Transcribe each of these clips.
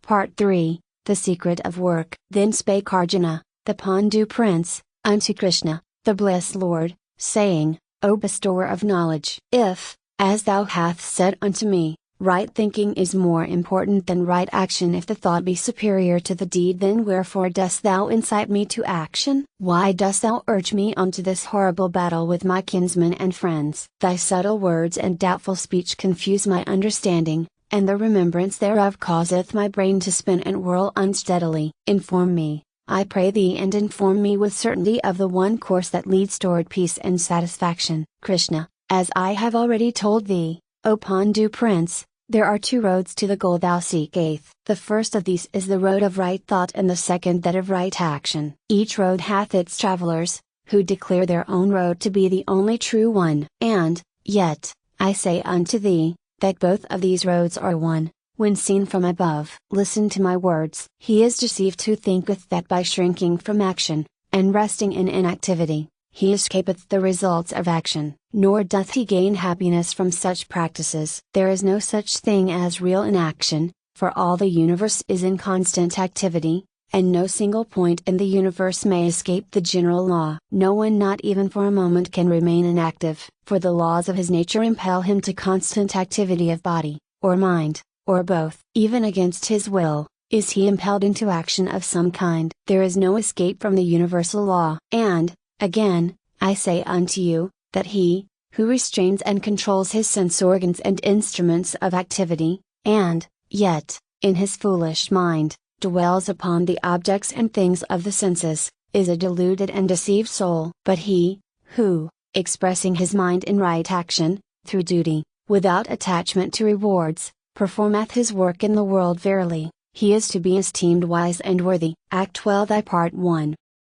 Part 3, The Secret of Work. Then spake Arjuna, the Pandu prince, unto Krishna, the blessed Lord, saying, O bestower of knowledge, if, as thou hast said unto me, right thinking is more important than right action, if the thought be superior to the deed, then wherefore dost thou incite me to action? Why dost thou urge me on to this horrible battle with my kinsmen and friends? Thy subtle words and doubtful speech confuse my understanding, and the remembrance thereof causeth my brain to spin and whirl unsteadily. Inform me, I pray thee, and inform me with certainty of the one course that leads toward peace and satisfaction. Krishna, as I have already told thee, O Pandu prince, there are two roads to the goal thou seekest. The first of these is the road of right thought, and the second that of right action. Each road hath its travelers, who declare their own road to be the only true one. And, yet, I say unto thee, that both of these roads are one, when seen from above. Listen to my words. He is deceived who thinketh that by shrinking from action, and resting in inactivity, he escapeth the results of action, nor doth he gain happiness from such practices. There is no such thing as real inaction, for all the universe is in constant activity, and no single point in the universe may escape the general law. No one, not even for a moment, can remain inactive, for the laws of his nature impel him to constant activity of body, or mind, or both. Even against his will, is he impelled into action of some kind. There is no escape from the universal law. And, again, I say unto you, that he, who restrains and controls his sense organs and instruments of activity, and, yet, in his foolish mind, dwells upon the objects and things of the senses, is a deluded and deceived soul. But he, who, expressing his mind in right action, through duty, without attachment to rewards, performeth his work in the world, verily, he is to be esteemed wise and worthy. Act well thy part. 1.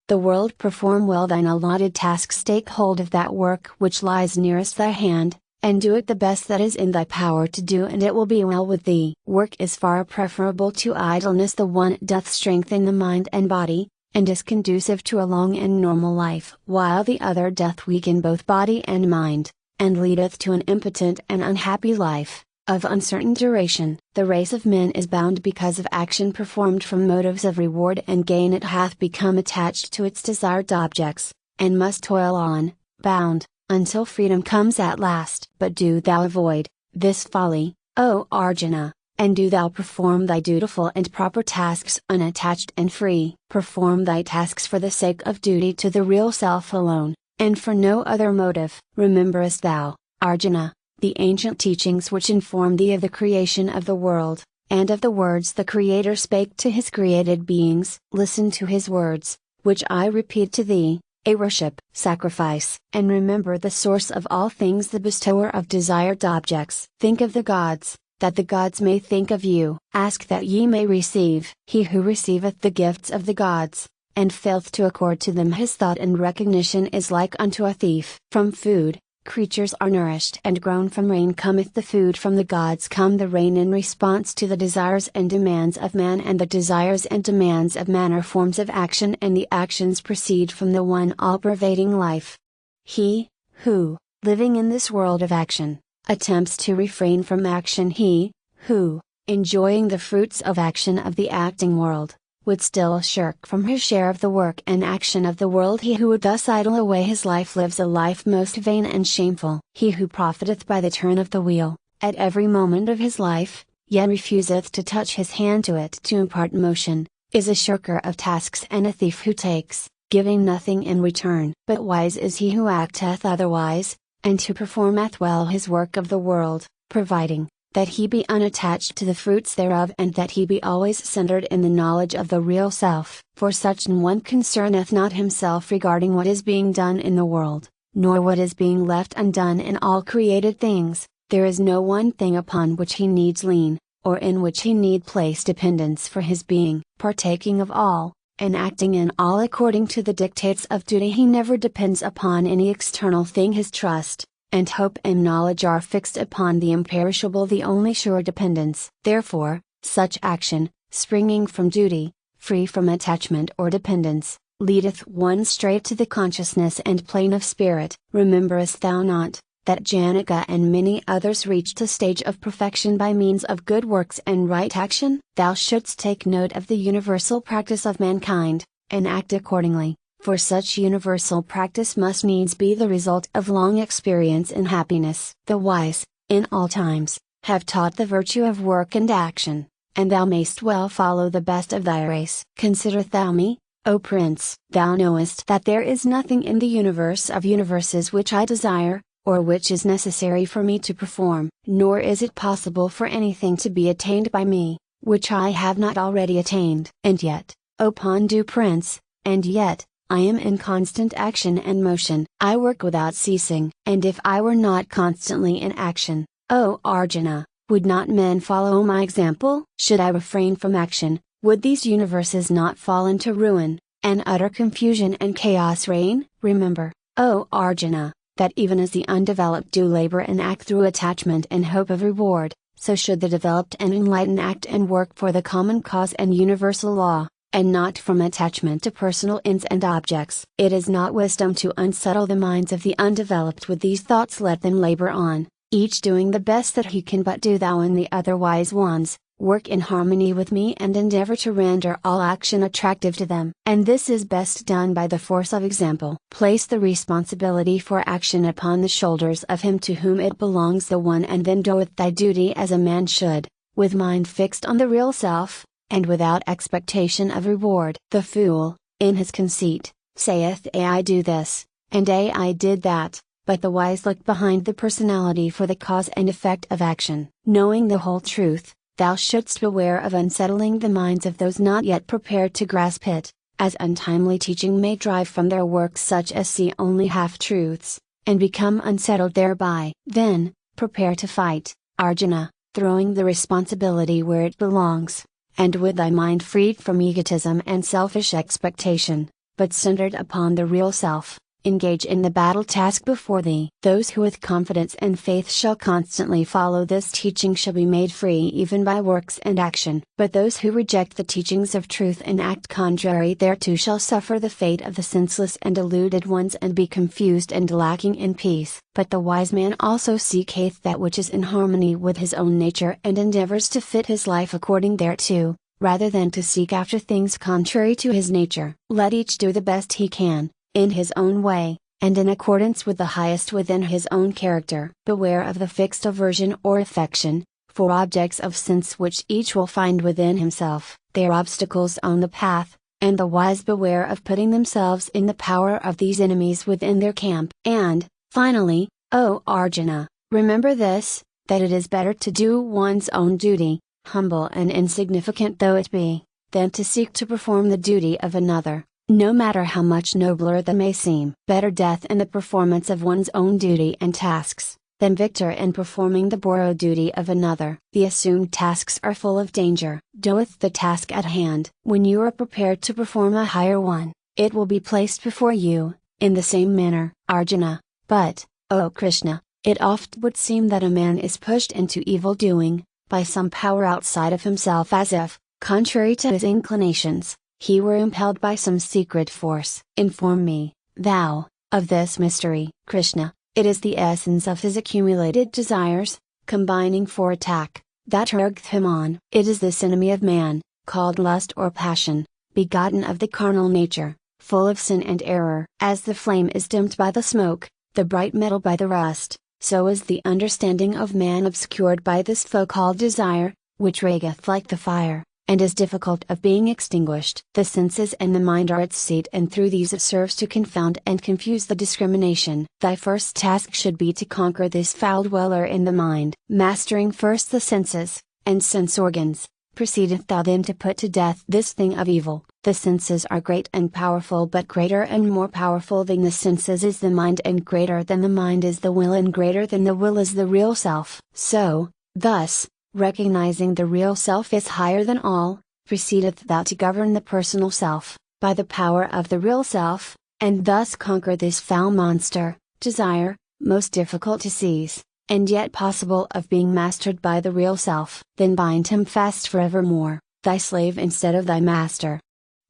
The world, perform well thine allotted tasks, take hold of that work which lies nearest thy hand, and do it the best that is in thy power to do, and it will be well with thee. Work is far preferable to idleness. The one doth strengthen the mind and body, and is conducive to a long and normal life, while the other doth weaken both body and mind, and leadeth to an impotent and unhappy life, of uncertain duration. The race of men is bound because of action performed from motives of reward and gain. It hath become attached to its desired objects, and must toil on, bound, until freedom comes at last. But do thou avoid this folly, O Arjuna, and do thou perform thy dutiful and proper tasks unattached and free. Perform thy tasks for the sake of duty to the real self alone, and for no other motive. Rememberest thou, Arjuna, the ancient teachings which inform thee of the creation of the world, and of the words the Creator spake to his created beings? Listen to his words, which I repeat to thee: a worship, sacrifice, and remember the source of all things, the bestower of desired objects. Think of the gods, that the gods may think of you. Ask that ye may receive. He who receiveth the gifts of the gods, and faileth to accord to them his thought and recognition, is like unto a thief. From food, creatures are nourished, and grown from rain cometh the food. From the gods come the rain in response to the desires and demands of man, and the desires and demands of man are forms of action, and the actions proceed from the one all-pervading life. He, who, living in this world of action, attempts to refrain from action, he, who, enjoying the fruits of action of the acting world, would still shirk from his share of the work and action of the world, he who would thus idle away his life lives a life most vain and shameful. He who profiteth by the turn of the wheel, at every moment of his life, yet refuseth to touch his hand to it to impart motion, is a shirker of tasks and a thief who takes, giving nothing in return. But wise is he who acteth otherwise, and who performeth well his work of the world, providing that he be unattached to the fruits thereof, and that he be always centered in the knowledge of the real self. For such an one concerneth not himself regarding what is being done in the world, nor what is being left undone in all created things. There is no one thing upon which he needs lean, or in which he need place dependence for his being. Partaking of all, and acting in all according to the dictates of duty, he never depends upon any external thing. His trust, and hope and knowledge are fixed upon the imperishable, the only sure dependence. Therefore, such action, springing from duty, free from attachment or dependence, leadeth one straight to the consciousness and plane of spirit. Rememberest thou not, that Janaka and many others reached a stage of perfection by means of good works and right action? Thou shouldst take note of the universal practice of mankind, and act accordingly, for such universal practice must needs be the result of long experience in happiness. The wise, in all times, have taught the virtue of work and action, and thou mayst well follow the best of thy race. Considerest thou me, O Prince? Thou knowest that there is nothing in the universe of universes which I desire, or which is necessary for me to perform, nor is it possible for anything to be attained by me, which I have not already attained. And yet, O Pandu Prince, and yet, I am in constant action and motion. I work without ceasing. And if I were not constantly in action, O Arjuna, would not men follow my example? Should I refrain from action, would these universes not fall into ruin, and utter confusion and chaos reign? Remember, O Arjuna, that even as the undeveloped do labor and act through attachment and hope of reward, so should the developed and enlightened act and work for the common cause and universal law, and not from attachment to personal ends and objects. It is not wisdom to unsettle the minds of the undeveloped with these thoughts. Let them labor on, each doing the best that he can, but do thou and the other wise ones, work in harmony with me and endeavor to render all action attractive to them. And this is best done by the force of example. Place the responsibility for action upon the shoulders of him to whom it belongs, the one, and then doeth thy duty as a man should, with mind fixed on the real self, and without expectation of reward. The fool, in his conceit, saith, I do this, and I did that, but the wise look behind the personality for the cause and effect of action. Knowing the whole truth, thou shouldst beware of unsettling the minds of those not yet prepared to grasp it, as untimely teaching may drive from their works such as see only half-truths, and become unsettled thereby. Then, prepare to fight, Arjuna, throwing the responsibility where it belongs, and with thy mind freed from egotism and selfish expectation, but centered upon the real self. Engage in the battle task before thee. Those who with confidence and faith shall constantly follow this teaching shall be made free even by works and action. But those who reject the teachings of truth and act contrary thereto shall suffer the fate of the senseless and deluded ones and be confused and lacking in peace. But the wise man also seeketh that which is in harmony with his own nature and endeavors to fit his life according thereto, rather than to seek after things contrary to his nature. Let each do the best he can, in his own way, and in accordance with the highest within his own character. Beware of the fixed aversion or affection, for objects of sense which each will find within himself. They are obstacles on the path, and the wise beware of putting themselves in the power of these enemies within their camp. And, finally, O Arjuna, remember this, that it is better to do one's own duty, humble and insignificant though it be, than to seek to perform the duty of another, no matter how much nobler that may seem. Better death in the performance of one's own duty and tasks, than victor in performing the borrowed duty of another. The assumed tasks are full of danger. Doeth the task at hand. When you are prepared to perform a higher one, it will be placed before you, in the same manner. Arjuna, but, O Krishna, it oft would seem that a man is pushed into evil doing, by some power outside of himself, as if, contrary to his inclinations, he were impelled by some secret force. Inform me, thou, of this mystery. Krishna, it is the essence of his accumulated desires, combining for attack, that urgeth him on. It is this enemy of man, called lust or passion, begotten of the carnal nature, full of sin and error. As the flame is dimmed by the smoke, the bright metal by the rust, so is the understanding of man obscured by this foe called desire, which rageth like the fire, and is difficult of being extinguished. The senses and the mind are its seat, and through these it serves to confound and confuse the discrimination. Thy first task should be to conquer this foul dweller in the mind. Mastering first the senses, and sense organs, proceedeth thou then to put to death this thing of evil. The senses are great and powerful, but greater and more powerful than the senses is the mind, and greater than the mind is the will, and greater than the will is the real self. So, thus, recognizing the real self is higher than all, proceedeth thou to govern the personal self, by the power of the real self, and thus conquer this foul monster, desire, most difficult to seize, and yet possible of being mastered by the real self. Then bind him fast forevermore, thy slave instead of thy master.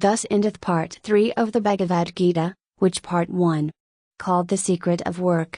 Thus endeth Part 3 of the Bhagavad Gita, which Part 1, called The Secret of Work,